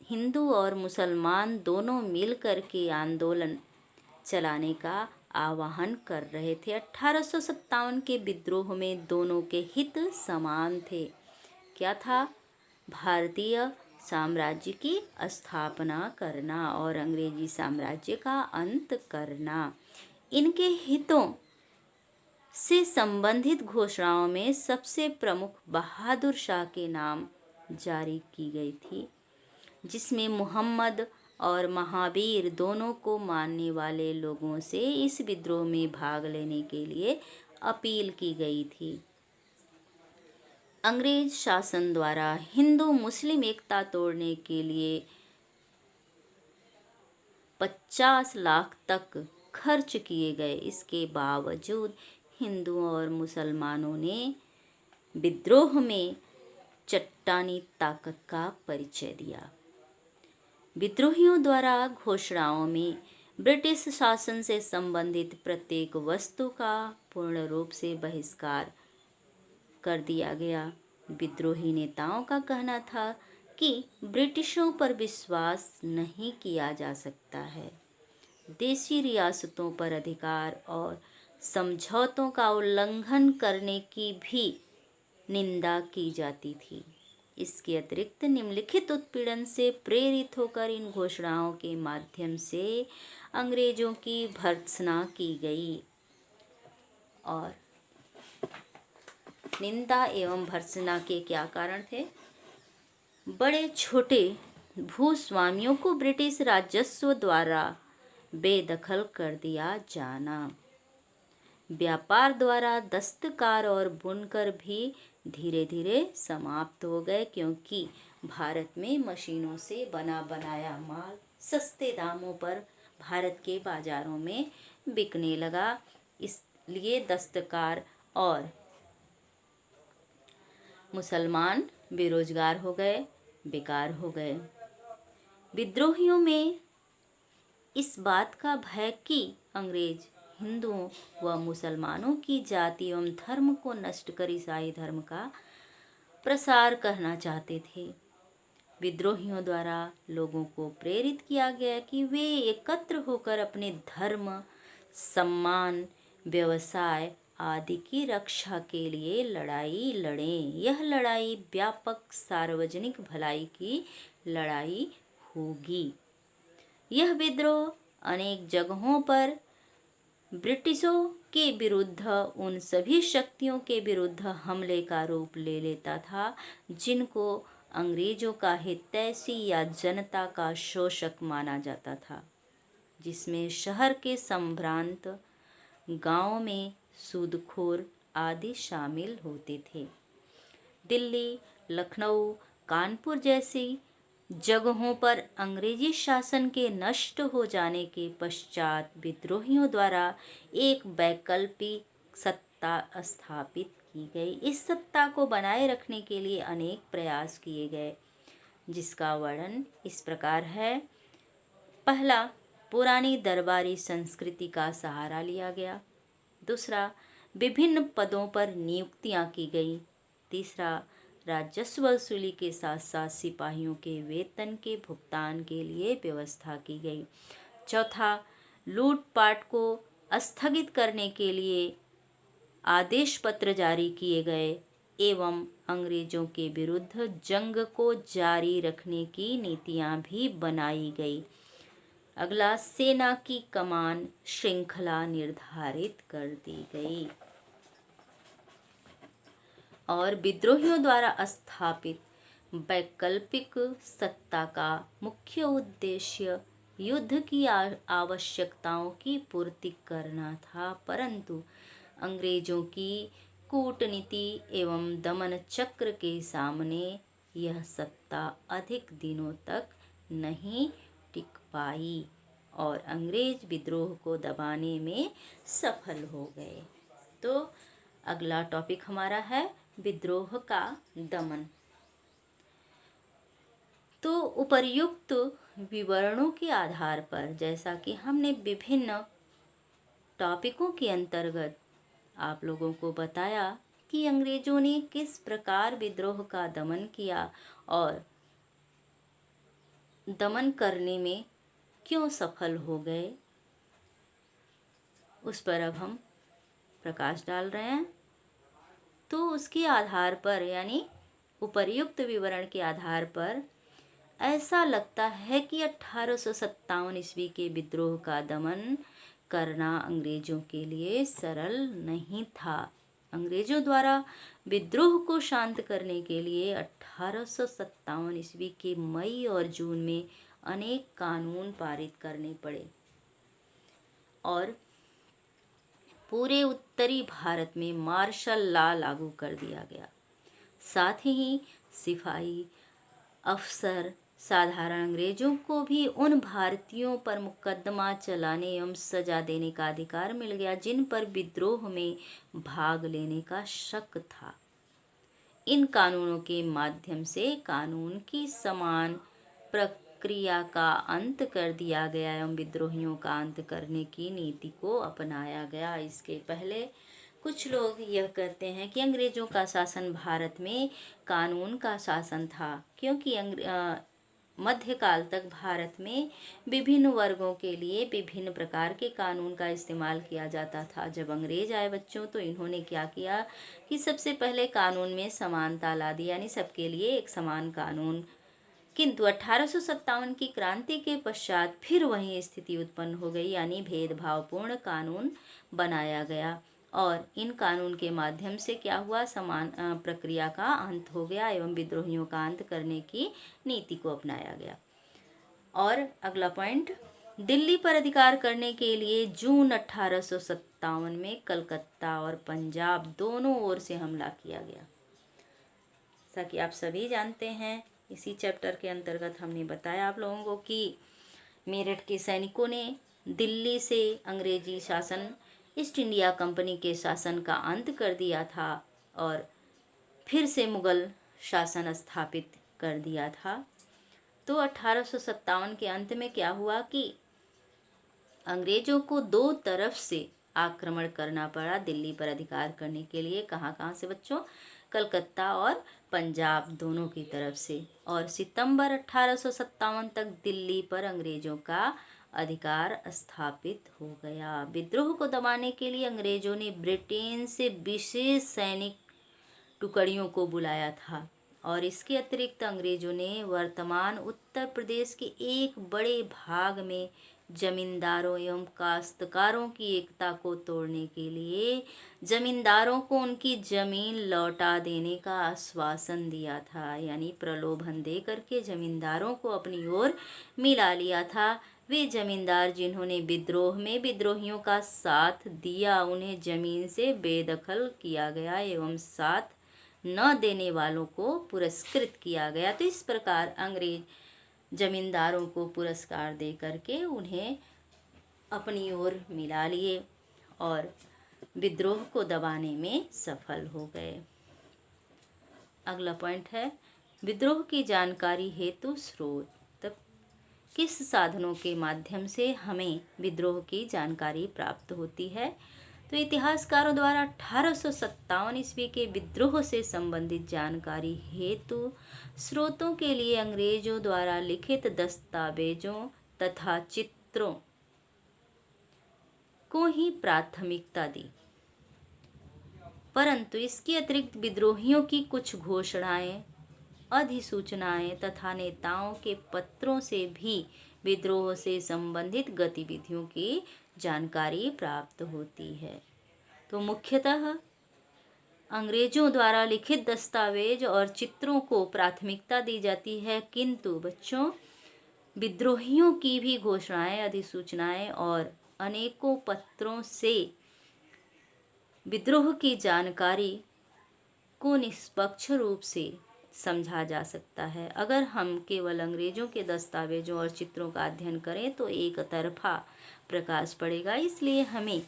हिंदू और मुसलमान दोनों मिलकर के आंदोलन चलाने का आह्वान कर रहे थे। 1857 के विद्रोह में दोनों के हित समान थे। क्या था? भारतीय साम्राज्य की स्थापना करना और अंग्रेजी साम्राज्य का अंत करना। इनके हितों से संबंधित घोषणाओं में सबसे प्रमुख बहादुर शाह के नाम जारी की गई थी, जिसमें मुहम्मद और महावीर दोनों को मानने वाले लोगों से इस विद्रोह में भाग लेने के लिए अपील की गई थी। अंग्रेज शासन द्वारा हिंदू मुस्लिम एकता तोड़ने के लिए 50 लाख तक खर्च किए गए। इसके बावजूद हिंदुओं और मुसलमानों ने विद्रोह में चट्टानी ताकत का परिचय दिया। विद्रोहियों द्वारा घोषणाओं में ब्रिटिश शासन से संबंधित प्रत्येक वस्तु का पूर्ण रूप से बहिष्कार कर दिया गया। विद्रोही नेताओं का कहना था कि ब्रिटिशों पर विश्वास नहीं किया जा सकता है। देशी रियासतों पर अधिकार और समझौतों का उल्लंघन करने की भी निंदा की जाती थी। इसके अतिरिक्त निम्नलिखित उत्पीड़न से प्रेरित होकर इन घोषणाओं के माध्यम से अंग्रेजों की भर्त्सना की गई। और निंदा एवं भर्त्सना के क्या कारण थे? बड़े छोटे भूस्वामियों को ब्रिटिश राजस्व द्वारा बेदखल कर दिया जाना, व्यापार द्वारा दस्तकार और बुनकर भी धीरे धीरे समाप्त हो गए, क्योंकि भारत में मशीनों से बना बनाया माल सस्ते दामों पर भारत के बाजारों में बिकने लगा। इसलिए दस्तकार और मुसलमान बेरोजगार हो गए, बेकार हो गए। विद्रोहियों में इस बात का भय कि अंग्रेज हिंदुओं व मुसलमानों की जाति एवं धर्म को नष्ट कर ईसाई धर्म का प्रसार करना चाहते थे। विद्रोहियों द्वारा लोगों को प्रेरित किया गया कि वे एकत्र होकर अपने धर्म, सम्मान, व्यवसाय आदि की रक्षा के लिए लड़ाई लड़ें। यह लड़ाई व्यापक सार्वजनिक भलाई की लड़ाई होगी। यह विद्रोह अनेक जगहों पर ब्रिटिशों के विरुद्ध, उन सभी शक्तियों के विरुद्ध हमले का रूप ले लेता था जिनको अंग्रेजों का हितैषी या जनता का शोषक माना जाता था, जिसमें शहर के संभ्रांत, गांव में सूदखोर आदि शामिल होते थे। दिल्ली, लखनऊ, कानपुर जैसी जगहों पर अंग्रेजी शासन के नष्ट हो जाने के पश्चात विद्रोहियों द्वारा एक वैकल्पिक सत्ता स्थापित की गई। इस सत्ता को बनाए रखने के लिए अनेक प्रयास किए गए, जिसका वर्णन इस प्रकार है। पहला, पुरानी दरबारी संस्कृति का सहारा लिया गया। दूसरा, विभिन्न पदों पर नियुक्तियां की गई। तीसरा, राजस्व वसूली के साथ साथ सिपाहियों के वेतन के भुगतान के लिए व्यवस्था की गई। चौथा, लूटपाट को स्थगित करने के लिए आदेश पत्र जारी किए गए एवं अंग्रेजों के विरुद्ध जंग को जारी रखने की नीतियां भी बनाई गई। अगला, सेना की कमान श्रृंखला निर्धारित कर दी गई और विद्रोहियों द्वारा स्थापित वैकल्पिक सत्ता का मुख्य उद्देश्य युद्ध की आवश्यकताओं की पूर्ति करना था। परंतु अंग्रेजों की कूटनीति एवं दमन चक्र के सामने यह सत्ता अधिक दिनों तक नहीं टिक पाई और अंग्रेज विद्रोह को दबाने में सफल हो गए। तो अगला टॉपिक हमारा है विद्रोह का दमन। तो उपर्युक्त विवरणों के आधार पर, जैसा कि हमने विभिन्न टॉपिकों के अंतर्गत आप लोगों को बताया कि अंग्रेजों ने किस प्रकार विद्रोह का दमन किया और दमन करने में क्यों सफल हो गए, उस पर अब हम प्रकाश डाल रहे हैं। तो उसके आधार पर, यानी उपर्युक्त विवरण के आधार पर ऐसा लगता है कि 1857 ईस्वी के विद्रोह का दमन करना अंग्रेजों के लिए सरल नहीं था। अंग्रेजों द्वारा विद्रोह को शांत करने के लिए 1857 ईस्वी के मई और जून में अनेक कानून पारित करने पड़े और पूरे उत्तरी भारत में मार्शल लॉ लागू कर दिया गया। साथ ही सिपाही, अफसर, साधारण अंग्रेजों को भी उन भारतीयों पर मुकदमा चलाने एवं सजा देने का अधिकार मिल गया जिन पर विद्रोह में भाग लेने का शक था। इन कानूनों के माध्यम से कानून की समान प्रक्रिया का अंत कर दिया गया एवं विद्रोहियों का अंत करने की नीति को अपनाया गया। इसके पहले कुछ लोग यह कहते हैं कि अंग्रेजों का शासन भारत में कानून का शासन था, क्योंकि मध्यकाल तक भारत में विभिन्न वर्गों के लिए विभिन्न प्रकार के कानून का इस्तेमाल किया जाता था। जब अंग्रेज आए बच्चों, तो इन्होंने क्या किया कि सबसे पहले कानून में समानता ला दी, यानी सबके लिए एक समान कानून। किंतु 1857 की क्रांति के पश्चात फिर वही स्थिति उत्पन्न हो गई, यानी भेदभावपूर्ण कानून बनाया गया और इन कानून के माध्यम से क्या हुआ, समान प्रक्रिया का अंत हो गया एवं विद्रोहियों का अंत करने की नीति को अपनाया गया। और अगला पॉइंट, दिल्ली पर अधिकार करने के लिए जून 1857 में कलकत्ता और पंजाब दोनों ओर से हमला किया गया। जैसा कि आप सभी जानते हैं, इसी चैप्टर के अंतर्गत हमने बताया आप लोगों को कि मेरठ के सैनिकों ने दिल्ली से अंग्रेजी शासन, ईस्ट इंडिया कंपनी के शासन का अंत कर दिया था और फिर से मुगल शासन स्थापित कर दिया था। तो 1857 के अंत में क्या हुआ कि अंग्रेजों को दो तरफ से आक्रमण करना पड़ा दिल्ली पर अधिकार करने के लिए। कहाँ कहाँ से बच्चों? कलकत्ता और पंजाब दोनों की तरफ से। और सितंबर 1857 तक दिल्ली पर अंग्रेजों का अधिकार स्थापित हो गया। विद्रोह को दबाने के लिए अंग्रेजों ने ब्रिटेन से विशेष सैनिक टुकड़ियों को बुलाया था और इसके अतिरिक्त अंग्रेजों ने वर्तमान उत्तर प्रदेश के एक बड़े भाग में जमींदारों एवं काश्तकारों की एकता को तोड़ने के लिए जमींदारों को उनकी जमीन लौटा देने का आश्वासन दिया था। यानी प्रलोभन दे करके जमींदारों को अपनी ओर मिला लिया था। वे जमींदार जिन्होंने विद्रोह में विद्रोहियों का साथ दिया, उन्हें जमीन से बेदखल किया गया एवं साथ न देने वालों को पुरस्कृत किया गया। तो इस प्रकार अंग्रेज जमींदारों को पुरस्कार दे करके उन्हें अपनी ओर मिला लिए और विद्रोह को दबाने में सफल हो गए। अगला पॉइंट है विद्रोह की जानकारी हेतु स्रोत। तब किस साधनों के माध्यम से हमें विद्रोह की जानकारी प्राप्त होती है? तो इतिहासकारों द्वारा 1857 ईस्वी के विद्रोह से संबंधित जानकारी हेतु स्रोतों के लिए अंग्रेजों द्वारा लिखित दस्तावेजों तथा चित्रों को ही प्राथमिकता दी, परंतु इसके अतिरिक्त विद्रोहियों की कुछ घोषणाएं, अधिसूचनाएं तथा नेताओं के पत्रों से भी विद्रोह से संबंधित गतिविधियों की जानकारी प्राप्त होती है। तो मुख्यतः अंग्रेजों द्वारा लिखित दस्तावेज और चित्रों को प्राथमिकता दी जाती है, किंतु बच्चों विद्रोहियों की भी घोषणाएं, अधिसूचनाएं और अनेकों पत्रों से विद्रोह की जानकारी को निष्पक्ष रूप से समझा जा सकता है। अगर हम केवल अंग्रेजों के दस्तावेजों और चित्रों का अध्ययन करें तो एक तरफा प्रकाश पड़ेगा। इसलिए हमें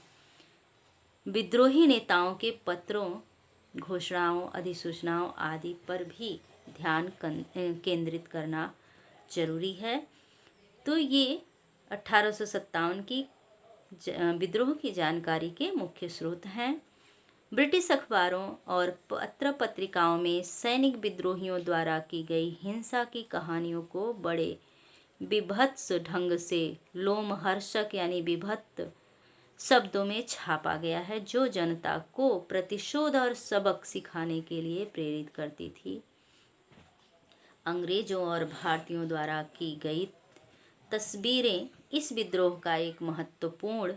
विद्रोही नेताओं के पत्रों, घोषणाओं, अधिसूचनाओं आदि पर भी ध्यान केंद्रित करना जरूरी है। तो ये 1857 की विद्रोह की जानकारी के मुख्य स्रोत हैं। ब्रिटिश अखबारों और पत्र पत्रिकाओं में सैनिक विद्रोहियों द्वारा की गई हिंसा की कहानियों को बड़े विभत्स ढंग से लोमहर्षक यानी विभत्स शब्दों में छापा गया है, जो जनता को प्रतिशोध और सबक सिखाने के लिए प्रेरित करती थी। अंग्रेजों और भारतीयों द्वारा की गई तस्वीरें इस विद्रोह का एक महत्वपूर्ण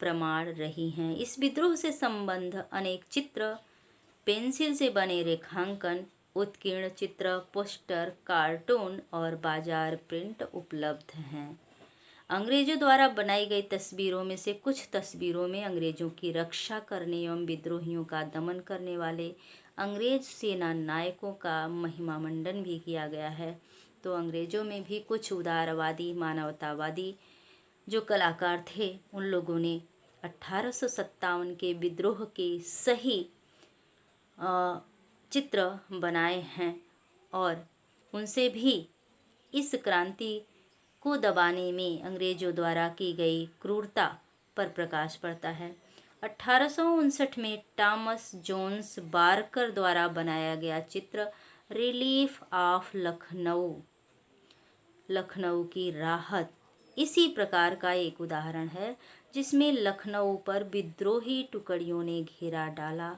प्रमाण रही हैं। इस विद्रोह से संबंध अनेक चित्र, पेंसिल से बने रेखांकन, उत्कीर्ण चित्र, पोस्टर, कार्टून और बाजार प्रिंट उपलब्ध हैं। अंग्रेजों द्वारा बनाई गई तस्वीरों में से कुछ तस्वीरों में अंग्रेजों की रक्षा करने एवं विद्रोहियों का दमन करने वाले अंग्रेज सेना नायकों का महिमा मंडन भी किया गया है। तो अंग्रेजों में भी कुछ उदारवादी, मानवतावादी जो कलाकार थे, उन लोगों ने 1857 के विद्रोह के सही चित्र बनाए हैं और उनसे भी इस क्रांति को दबाने में अंग्रेजों द्वारा की गई क्रूरता पर प्रकाश पड़ता है। 1859 में टॉमस जोन्स बार्कर द्वारा बनाया गया चित्र रिलीफ ऑफ लखनऊ की राहत इसी प्रकार का एक उदाहरण है, जिसमें लखनऊ पर विद्रोही टुकड़ियों ने घेरा डाला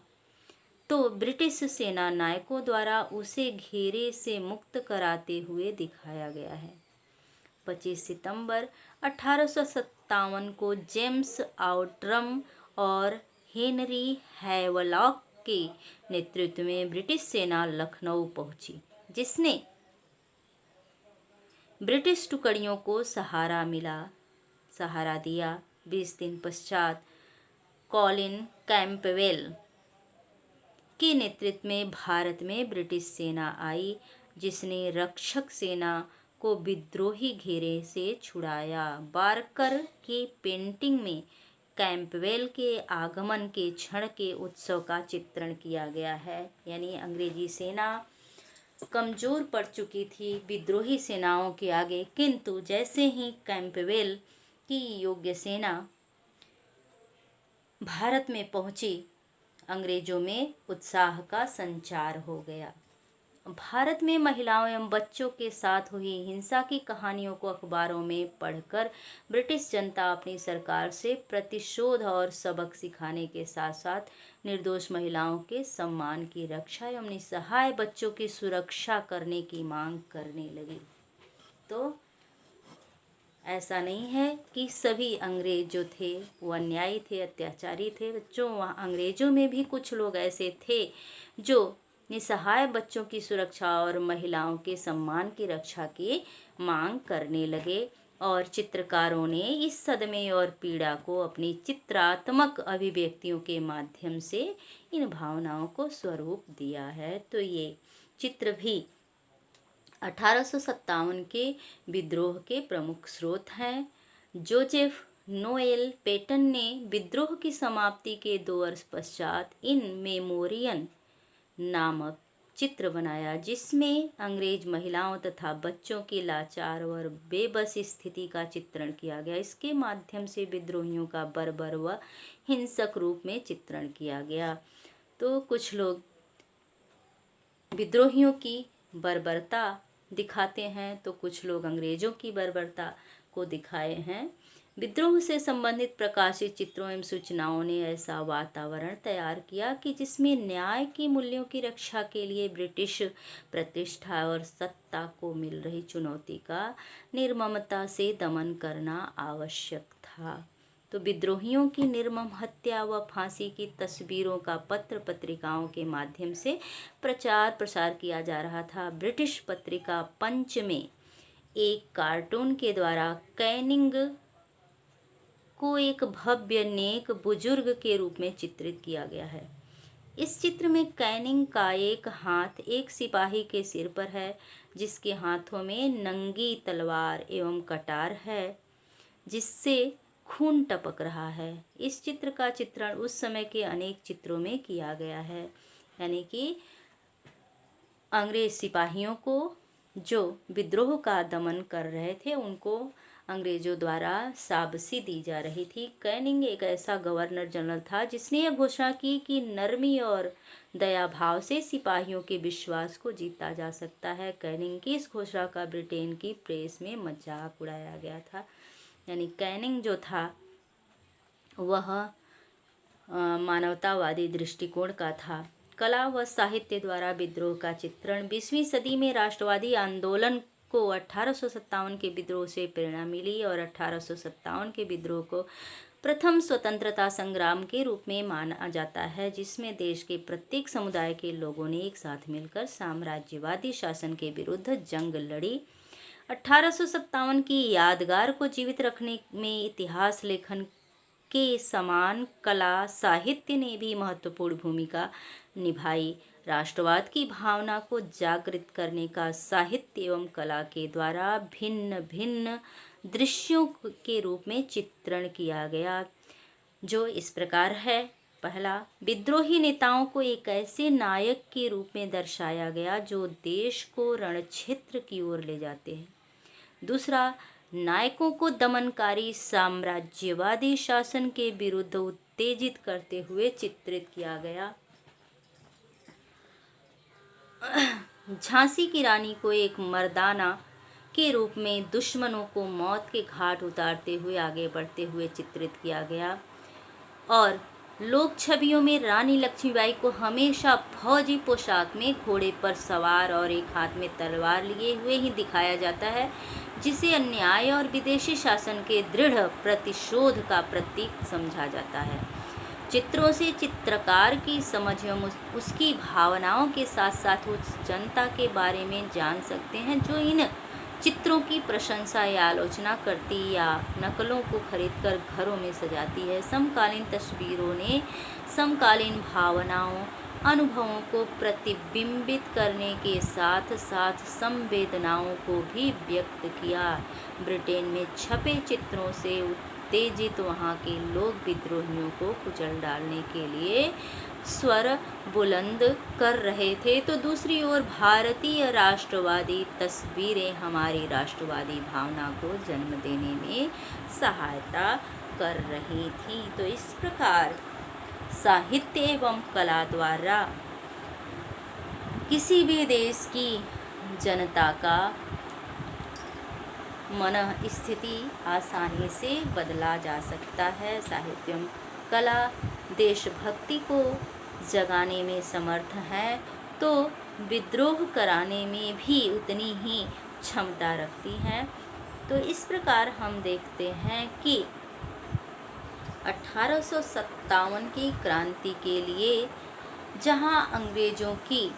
तो ब्रिटिश सेना नायकों द्वारा उसे घेरे से मुक्त कराते हुए दिखाया गया है। 25 सितंबर 1857 को जेम्स आउट्रम और हेनरी हैवलॉक के नेतृत्व में ब्रिटिश सेना लखनऊ पहुंची, जिसने ब्रिटिश टुकड़ियों को सहारा दिया। 20 दिन पश्चात कॉलिन कैंपबेल के नेतृत्व में भारत में ब्रिटिश सेना आई, जिसने रक्षक सेना को विद्रोही घेरे से छुड़ाया। बार्कर की पेंटिंग में कैंपबेल के आगमन के क्षण के उत्सव का चित्रण किया गया है। यानी अंग्रेजी सेना कमजोर पड़ चुकी थी विद्रोही सेनाओं के आगे, किंतु जैसे ही कैंपबेल की योग्य सेना भारत में पहुंची, अंग्रेजों में उत्साह का संचार हो गया। भारत में महिलाओं एवं बच्चों के साथ हुई हिंसा की कहानियों को अखबारों में पढ़कर ब्रिटिश जनता अपनी सरकार से प्रतिशोध और सबक सिखाने के साथ साथ निर्दोष महिलाओं के सम्मान की रक्षा एवं निसहाय बच्चों की सुरक्षा करने की मांग करने लगी। तो ऐसा नहीं है कि सभी अंग्रेज जो थे वो अन्यायी थे, अत्याचारी थे बच्चों। वहाँ अंग्रेजों में भी कुछ लोग ऐसे थे जो निसहाय बच्चों की सुरक्षा और महिलाओं के सम्मान की रक्षा की मांग करने लगे। और चित्रकारों ने इस सदमे और पीड़ा को अपनी चित्रात्मक अभिव्यक्तियों के माध्यम से इन भावनाओं को स्वरूप दिया है। तो ये चित्र भी 1857 के विद्रोह के प्रमुख स्रोत हैं। जोसेफ नोएल पेटन ने विद्रोह की समाप्ति के 2 वर्ष पश्चात इन मेमोरियन नामक चित्र बनाया, जिसमें अंग्रेज महिलाओं तथा बच्चों की लाचार और बेबस स्थिति का चित्रण किया गया। इसके माध्यम से विद्रोहियों का बर्बर व हिंसक रूप में चित्रण किया गया। तो कुछ लोग विद्रोहियों की बर्बरता दिखाते हैं, तो कुछ लोग अंग्रेजों की बर्बरता को दिखाए हैं। विद्रोह से संबंधित प्रकाशित चित्रों एवं सूचनाओं ने ऐसा वातावरण तैयार किया कि जिसमें न्याय के मूल्यों की रक्षा के लिए ब्रिटिश प्रतिष्ठा और सत्ता को मिल रही चुनौती का निर्ममता से दमन करना आवश्यक था। तो विद्रोहियों की निर्मम हत्या व फांसी की तस्वीरों का पत्र पत्रिकाओं के माध्यम से प्रचार प्रसार किया जा रहा था। ब्रिटिश पत्रिका पंच में एक कार्टून के द्वारा कैनिंग को एक भव्य नेक बुजुर्ग के रूप में चित्रित किया गया है। इस चित्र में कैनिंग का एक हाथ एक सिपाही के सिर पर है, जिसके हाथों में नंगी तलवार एवं कटार है, जिससे खून टपक रहा है। इस चित्र का चित्रण उस समय के अनेक चित्रों में किया गया है, यानी कि अंग्रेज सिपाहियों को जो विद्रोह का दमन कर रहे थे उनको अंग्रेजों द्वारा शाबाशी दी जा रही थी। कैनिंग एक ऐसा गवर्नर जनरल था जिसने यह घोषणा की कि नरमी और दया भाव से सिपाहियों के विश्वास को जीता जा सकता है। कैनिंग की इस घोषणा का ब्रिटेन की प्रेस में मजाक उड़ाया गया था। यानी कैनिंग जो था वह मानवतावादी दृष्टिकोण का था। कला व साहित्य द्वारा विद्रोह का चित्रण। 20वीं सदी में राष्ट्रवादी आंदोलन को 1857 के विद्रोह से प्रेरणा मिली और 1857 के विद्रोह को प्रथम स्वतंत्रता संग्राम के रूप में माना जाता है, जिसमें देश के प्रत्येक समुदाय के लोगों ने एक साथ मिलकर साम्राज्यवादी शासन के विरुद्ध जंग लड़ी। 1857 की यादगार को जीवित रखने में इतिहास लेखन के समान कला साहित्य ने भी महत्वपूर्ण भूमिका निभाई। राष्ट्रवाद की भावना को जागृत करने का साहित्य एवं कला के द्वारा भिन्न भिन्न दृश्यों के रूप में चित्रण किया गया, जो इस प्रकार है। पहला, विद्रोही नेताओं को एक ऐसे नायक के रूप में दर्शाया गया जो देश को रणक्षेत्र की ओर ले जाते हैं। दूसरा, नायकों को दमनकारी साम्राज्यवादी शासन के विरुद्ध उत्तेजित करते हुए चित्रित किया गया। झांसी की रानी को एक मर्दाना के रूप में दुश्मनों को मौत के घाट उतारते हुए आगे बढ़ते हुए चित्रित किया गया। और लोक छवियों में रानी लक्ष्मीबाई को हमेशा फौजी पोशाक में घोड़े पर सवार और एक हाथ में तलवार लिए हुए ही दिखाया जाता है, जिसे अन्याय और विदेशी शासन के दृढ़ प्रतिशोध का प्रतीक समझा जाता है। चित्रों से चित्रकार की समझ एवं उसकी भावनाओं के साथ साथ उस जनता के बारे में जान सकते हैं जो इन चित्रों की प्रशंसा या आलोचना करती या नकलों को खरीदकर घरों में सजाती है। समकालीन तस्वीरों ने समकालीन भावनाओं अनुभवों को प्रतिबिंबित करने के साथ साथ संवेदनाओं को भी व्यक्त किया। ब्रिटेन में छपे चित्रों से उत्तेजित वहाँ के लोग विद्रोहियों को कुचल डालने के लिए स्वर बुलंद कर रहे थे, तो दूसरी ओर भारतीय राष्ट्रवादी तस्वीरें हमारी राष्ट्रवादी भावना को जन्म देने में सहायता कर रही थी। तो इस प्रकार साहित्य एवं कला द्वारा किसी भी देश की जनता का मन स्थिति आसानी से बदला जा सकता है। साहित्य एवं कला देशभक्ति को जगाने में समर्थ है, तो विद्रोह कराने में भी उतनी ही क्षमता रखती हैं। तो इस प्रकार हम देखते हैं कि 1857 की क्रांति के लिए जहां अंग्रेजों की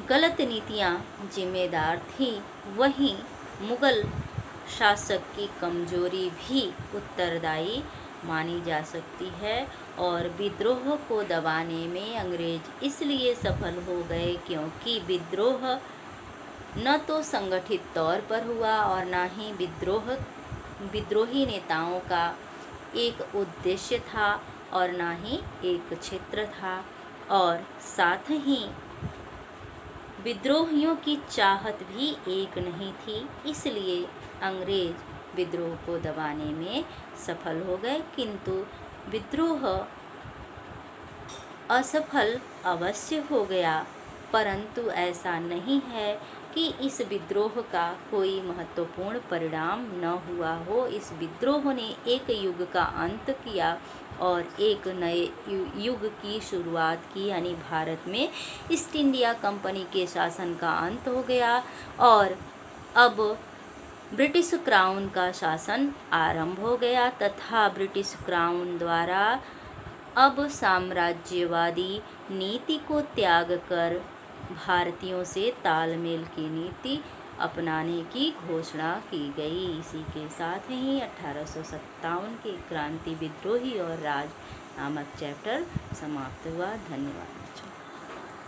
गलत नीतियां जिम्मेदार थी, वहीं मुगल शासक की कमजोरी भी उत्तरदायी मानी जा सकती है। और विद्रोह को दबाने में अंग्रेज इसलिए सफल हो गए क्योंकि विद्रोह न तो संगठित तौर पर हुआ और न ही विद्रोही नेताओं का एक उद्देश्य था और न ही एक क्षेत्र था, और साथ ही विद्रोहियों की चाहत भी एक नहीं थी। इसलिए अंग्रेज विद्रोह को दबाने में सफल हो गए, किंतु विद्रोह असफल अवश्य हो गया, परंतु ऐसा नहीं है कि इस विद्रोह का कोई महत्वपूर्ण परिणाम न हुआ हो। इस विद्रोह ने एक युग का अंत किया और एक नए युग की शुरुआत की, यानी भारत में ईस्ट इंडिया कंपनी के शासन का अंत हो गया और अब ब्रिटिश क्राउन का शासन आरंभ हो गया तथा ब्रिटिश क्राउन द्वारा अब साम्राज्यवादी नीति को त्याग कर भारतीयों से तालमेल की नीति अपनाने की घोषणा की गई। इसी के साथ ही 1857 के क्रांति, विद्रोही और राज नामक चैप्टर समाप्त हुआ। धन्यवाद।